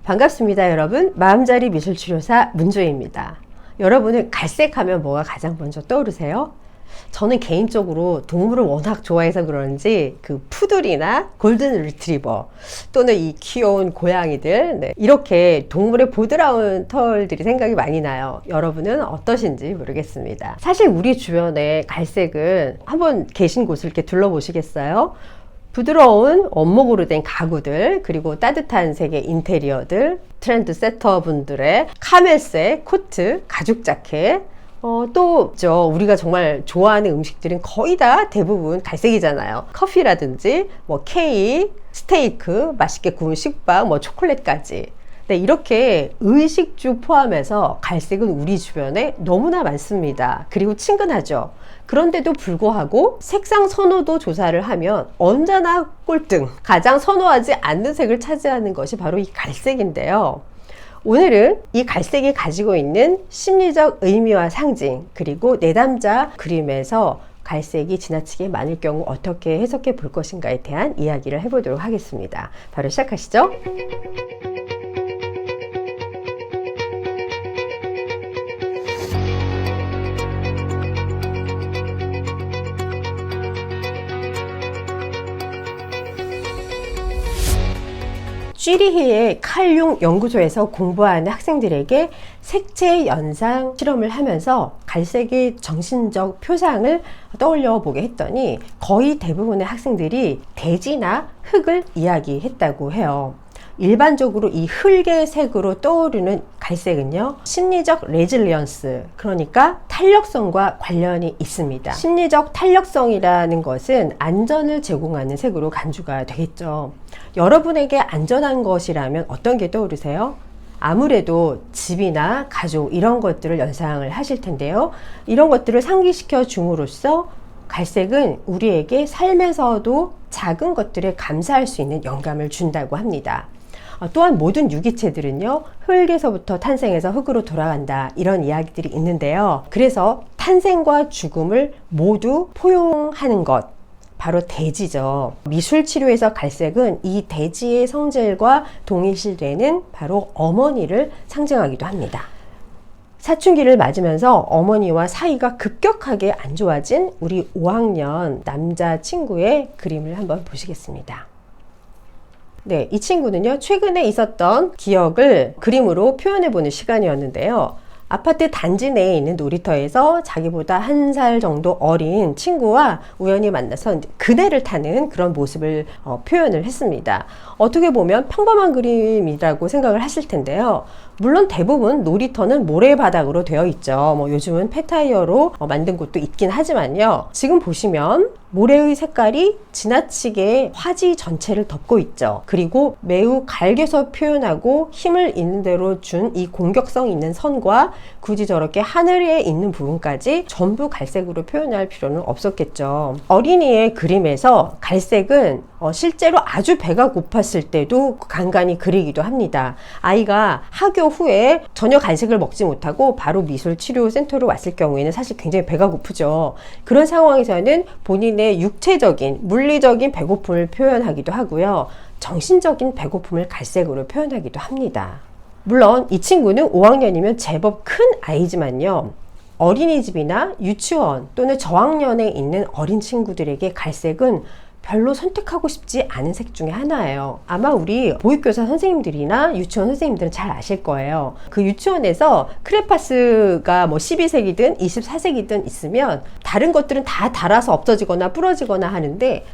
반갑습니다, 여러분. 마음자리 미술치료사 문조희입니다. 여러분은 갈색하면 뭐가 가장 먼저 떠오르세요? 저는 개인적으로 동물을 워낙 좋아해서 그런지 그 푸들이나 골든 리트리버 또는 이 귀여운 고양이들, 이렇게 동물의 보드라운 털들이 생각이 많이 나요. 여러분은 어떠신지 모르겠습니다. 사실 우리 주변에 갈색은 한번 계신 곳을 이렇게 둘러보시겠어요? 부드러운 원목으로 된 가구들, 그리고 따뜻한 색의 인테리어들, 트렌드 세터 분들의 카멜색 코트, 가죽 자켓, 또 우리가 정말 좋아하는 음식들은 거의 다 대부분 갈색이잖아요. 커피라든지 뭐 케이크, 스테이크, 맛있게 구운 식빵, 뭐 초콜릿까지. 네, 이렇게 의식주 포함해서 갈색은 우리 주변에 너무나 많습니다. 그리고 친근하죠. 그런데도 불구하고 색상 선호도 조사를 하면 언제나 꼴등, 가장 선호하지 않는 색을 차지하는 것이 바로 이 갈색인데요. 오늘은 이 갈색이 가지고 있는 심리적 의미와 상징, 그리고 내담자 그림에서 갈색이 지나치게 많을 경우 어떻게 해석해 볼 것인가에 대한 이야기를 해보도록 하겠습니다. 바로 시작하시죠. 쥐리히의 칼융 연구소에서 공부하는 학생들에게 색채 연상 실험을 하면서 갈색의 정신적 표상을 떠올려 보게 했더니 거의 대부분의 학생들이 대지나 흙을 이야기했다고 해요. 일반적으로 이 흙의 색으로 떠오르는 갈색은요, 심리적 레질리언스, 그러니까 탄력성과 관련이 있습니다. 심리적 탄력성이라는 것은 안전을 제공하는 색으로 간주가 되겠죠. 여러분에게 안전한 것이라면 어떤 게 떠오르세요? 아무래도 집이나 가족 이런 것들을 연상을 하실 텐데요. 이런 것들을 상기시켜 줌으로써 갈색은 우리에게 삶에서도 작은 것들에 감사할 수 있는 영감을 준다고 합니다. 또한 모든 유기체들은요, 흙에서부터 탄생해서 흙으로 돌아간다, 이런 이야기들이 있는데요. 그래서 탄생과 죽음을 모두 포용하는 것, 바로 대지죠. 미술치료에서 갈색은 이 대지의 성질과 동일시되는 바로 어머니를 상징하기도 합니다. 사춘기를 맞으면서 어머니와 사이가 급격하게 안 좋아진 우리 5학년 남자친구의 그림을 한번 보시겠습니다. 네, 이 친구는요, 최근에 있었던 기억을 그림으로 표현해보는 시간이었는데요. 아파트 단지 내에 있는 놀이터에서 자기보다 1살 정도 어린 친구와 우연히 만나서 그네를 타는 그런 모습을 표현을 했습니다. 어떻게 보면 평범한 그림이라고 생각을 하실 텐데요. 물론 대부분 놀이터는 모래바닥으로 되어 있죠. 요즘은 폐타이어로 만든 곳도 있긴 하지만요. 지금 보시면 모래의 색깔이 지나치게 화지 전체를 덮고 있죠. 그리고 매우 갈겨서 표현하고 힘을 있는 대로 준 이 공격성 있는 선과 굳이 저렇게 하늘에 있는 부분까지 전부 갈색으로 표현할 필요는 없었겠죠. 어린이의 그림에서 갈색은 실제로 아주 배가 고팠을 때도 간간히 그리기도 합니다. 아이가 학교 후에 전혀 간식을 먹지 못하고 바로 미술치료센터로 왔을 경우에는 사실 굉장히 배가 고프죠. 그런 상황에서는 본인의 육체적인, 물리적인 배고픔을 표현하기도 하고요. 정신적인 배고픔을 갈색으로 표현하기도 합니다. 물론 이 친구는 5학년이면 제법 큰 아이지만요. 어린이집이나 유치원 또는 저학년에 있는 어린 친구들에게 갈색은 별로 선택하고 싶지 않은 색 중에 하나예요. 아마 우리 보육교사 선생님들이나 유치원 선생님들은 잘 아실 거예요. 그 유치원에서 크레파스가 12색이든 24색이든 있으면 다른 것들은 다 닳아서 없어지거나 부러지거나 하는데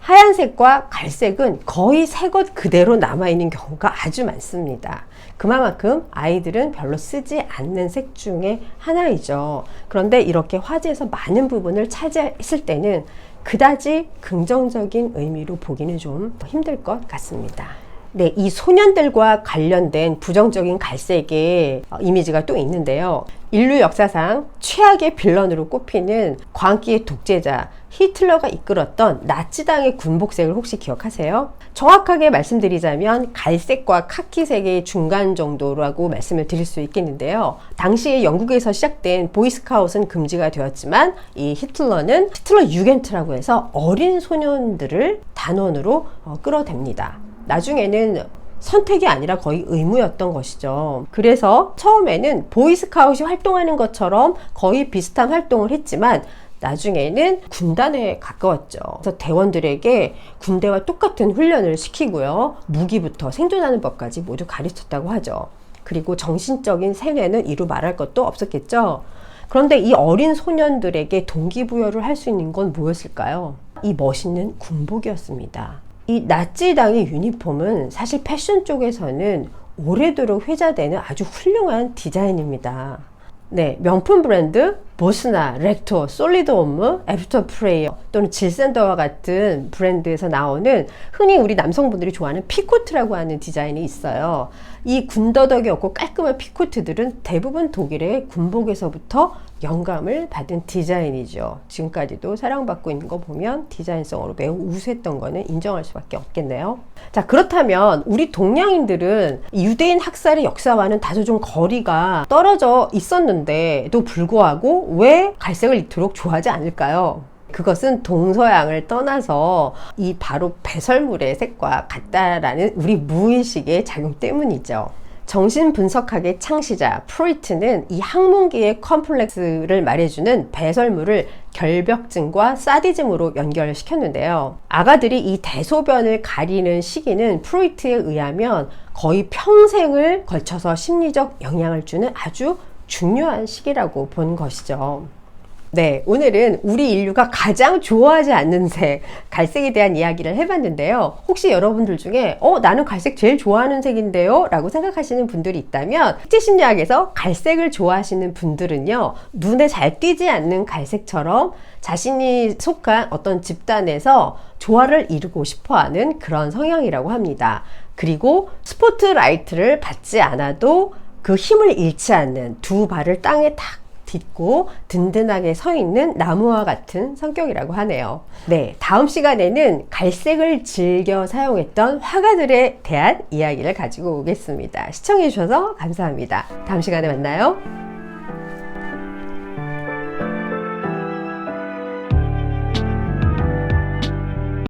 하얀색과 갈색은 거의 새 것 그대로 남아있는 경우가 아주 많습니다. 그만큼 아이들은 별로 쓰지 않는 색 중에 하나이죠. 그런데 이렇게 화지에서 많은 부분을 차지했을 때는 그다지 긍정적인 의미로 보기는 좀 힘들 것 같습니다. 네, 이 소년들과 관련된 부정적인 갈색의 이미지가 또 있는데요. 인류 역사상 최악의 빌런으로 꼽히는 광기의 독재자 히틀러가 이끌었던 나치당의 군복색을 혹시 기억하세요? 정확하게 말씀드리자면 갈색과 카키색의 중간 정도라고 말씀을 드릴 수 있겠는데요. 당시에 영국에서 시작된 보이스카웃은 금지가 되었지만 이 히틀러는 히틀러 유겐트라고 해서 어린 소년들을 단원으로 끌어댑니다. 나중에는 선택이 아니라 거의 의무였던 것이죠. 그래서 처음에는 보이스카웃이 활동하는 것처럼 거의 비슷한 활동을 했지만 나중에는 군단에 가까웠죠. 그래서 대원들에게 군대와 똑같은 훈련을 시키고요. 무기부터 생존하는 법까지 모두 가르쳤다고 하죠. 그리고 정신적인 세뇌는 이루 말할 것도 없었겠죠. 그런데 이 어린 소년들에게 동기부여를 할 수 있는 건 무엇일까요? 이 멋있는 군복이었습니다. 이 나치당의 유니폼은 사실 패션 쪽에서는 오래도록 회자되는 아주 훌륭한 디자인입니다. 네, 명품 브랜드 보스나, 렉토, 솔리드홈, 애프터 프레이어 또는 질샌더와 같은 브랜드에서 나오는 흔히 우리 남성분들이 좋아하는 피코트라고 하는 디자인이 있어요. 이 군더더기 없고 깔끔한 피코트들은 대부분 독일의 군복에서부터 영감을 받은 디자인이죠. 지금까지도 사랑받고 있는 거 보면 디자인성으로 매우 우수했던 거는 인정할 수밖에 없겠네요. 자, 그렇다면 우리 동양인들은 유대인 학살의 역사와는 다소 좀 거리가 떨어져 있었는데도 불구하고 왜 갈색을 이토록 좋아하지 않을까요? 그것은 동서양을 떠나서 이 바로 배설물의 색과 같다라는 우리 무의식의 작용 때문이죠. 정신분석학의 창시자 프로이트는 이 학문기의 컴플렉스를 말해주는 배설물을 결벽증과 사디즘으로 연결시켰는데요. 아가들이 이 대소변을 가리는 시기는 프로이트에 의하면 거의 평생을 걸쳐서 심리적 영향을 주는 아주 중요한 시기라고 본 것이죠. 네, 오늘은 우리 인류가 가장 좋아하지 않는 색, 갈색에 대한 이야기를 해봤는데요. 혹시 여러분들 중에 나는 갈색 제일 좋아하는 색인데요 라고 생각하시는 분들이 있다면 색채심리학에서 갈색을 좋아하시는 분들은요, 눈에 잘 띄지 않는 갈색처럼 자신이 속한 어떤 집단에서 조화를 이루고 싶어하는 그런 성향이라고 합니다. 그리고 스포트라이트를 받지 않아도 그 힘을 잃지 않는, 두 발을 땅에 탁 딛고 든든하게 서 있는 나무와 같은 성격이라고 하네요. 네, 다음 시간에는 갈색을 즐겨 사용했던 화가들에 대한 이야기를 가지고 오겠습니다. 시청해 주셔서 감사합니다. 다음 시간에 만나요.